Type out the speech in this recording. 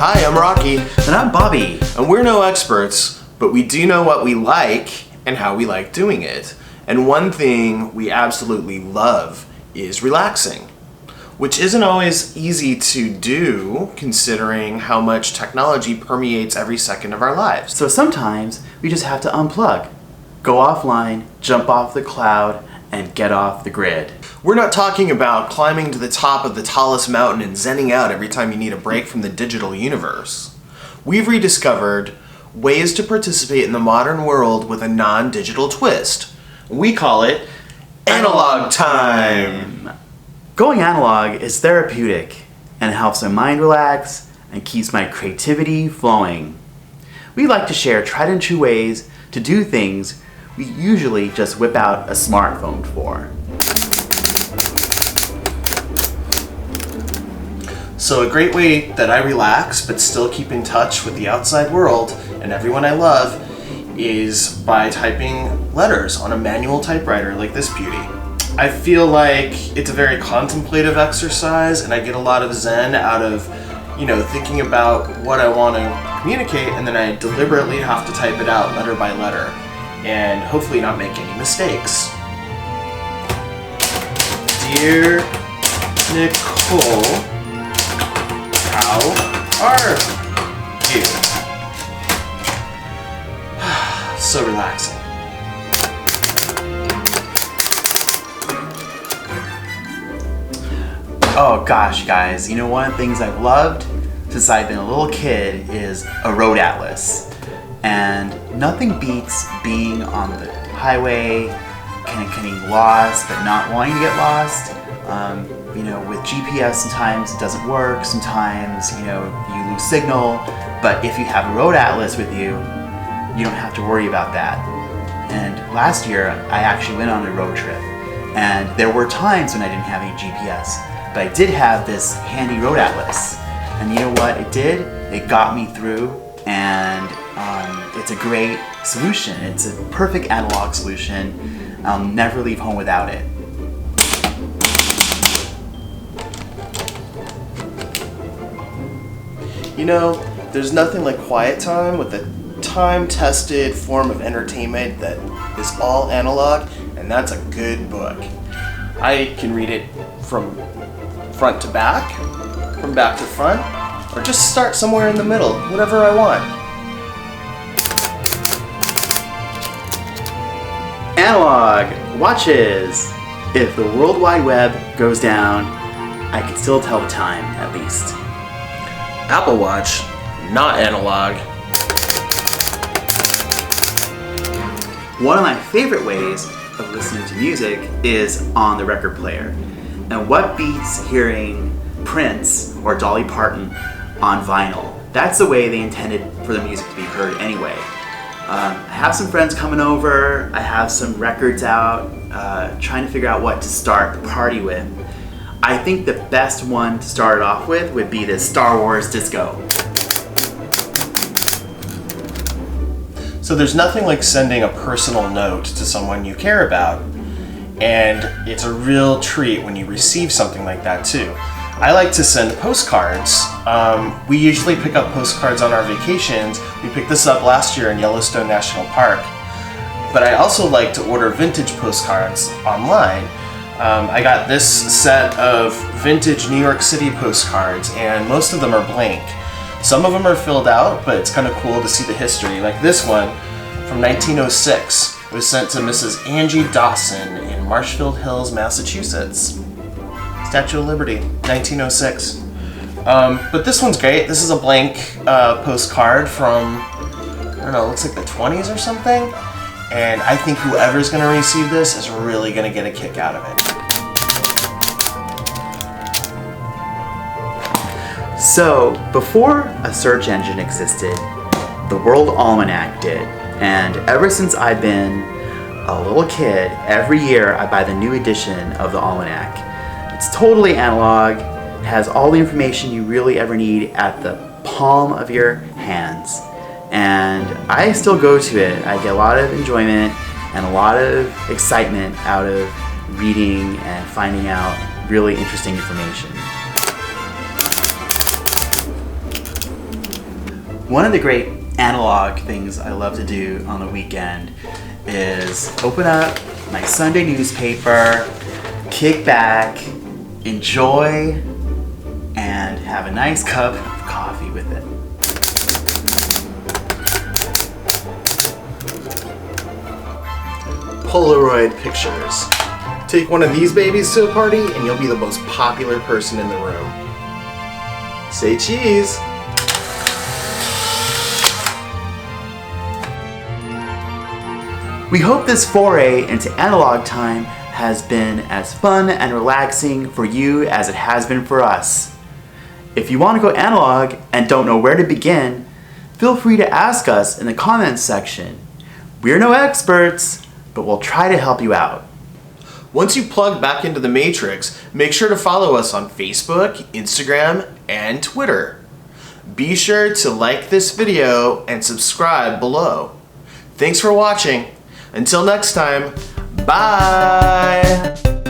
Hi, I'm Rocky. And I'm Bobby. And we're no experts, but we do know what we like and how we like doing it. And one thing we absolutely love is relaxing, which isn't always easy to do considering how much technology permeates every second of our lives. So sometimes we just have to unplug, go offline, jump off the cloud, and get off the grid. We're not talking about climbing to the top of the tallest mountain and zenning out every time you need a break from the digital universe. We've rediscovered ways to participate in the modern world with a non-digital twist. We call it Analog Time. Going analog is therapeutic and it helps my mind relax and keeps my creativity flowing. We like to share tried and true ways to do things we usually just whip out a smartphone for. So a great way that I relax but still keep in touch with the outside world and everyone I love is by typing letters on a manual typewriter like this beauty. I feel like it's a very contemplative exercise and I get a lot of zen out of, thinking about what I want to communicate, and then I deliberately have to type it out letter by letter and hopefully not make any mistakes. Dear Nicole, how are you? So relaxing. Oh gosh, guys, one of the things I've loved since I've been a little kid is a road atlas. And nothing beats being on the highway, kind of getting lost but not wanting to get lost. With GPS sometimes it doesn't work, sometimes, you lose signal, but if you have a road atlas with you, you don't have to worry about that. And last year, I actually went on a road trip, and there were times when I didn't have any GPS, but I did have this handy road atlas. And you know what it did? It got me through, and it's a great solution. It's a perfect analog solution. I'll never leave home without it. There's nothing like quiet time with a time-tested form of entertainment that is all analog, and that's a good book. I can read it from front to back, from back to front, or just start somewhere in the middle, whatever I want. Analog watches. If the World Wide Web goes down, I can still tell the time, at least. Apple Watch, not analog. One of my favorite ways of listening to music is on the record player. And what beats hearing Prince or Dolly Parton on vinyl? That's the way they intended for the music to be heard anyway. I have some friends coming over, I have some records out, trying to figure out what to start the party with. I think the best one to start it off with would be this Star Wars disco. So there's nothing like sending a personal note to someone you care about, and it's a real treat when you receive something like that too. I like to send postcards. We usually pick up postcards on our vacations. We picked this up last year in Yellowstone National Park. But I also like to order vintage postcards online. I got this set of vintage New York City postcards, and most of them are blank. Some of them are filled out, but it's kind of cool to see the history. Like this one from 1906 was sent to Mrs. Angie Dawson in Marshfield Hills, Massachusetts. Statue of Liberty, 1906. But this one's great. This is a blank postcard from, looks like the 20s or something. And I think whoever's going to receive this is really going to get a kick out of it. So, before a search engine existed, the World Almanac did. And ever since I've been a little kid, every year I buy the new edition of the Almanac. It's totally analog, it has all the information you really ever need at the palm of your hands. And I still go to it. I get a lot of enjoyment and a lot of excitement out of reading and finding out really interesting information. One of the great analog things I love to do on the weekend is open up my Sunday newspaper, kick back, enjoy, and have a nice cup of coffee with it. Polaroid pictures. Take one of these babies to a party and you'll be the most popular person in the room. Say cheese. We hope this foray into analog time has been as fun and relaxing for you as it has been for us. If you want to go analog and don't know where to begin, feel free to ask us in the comments section. We're no experts, but we'll try to help you out. Once you plug back into the Matrix, make sure to follow us on Facebook, Instagram, and Twitter. Be sure to like this video and subscribe below. Thanks for watching. Until next time, bye!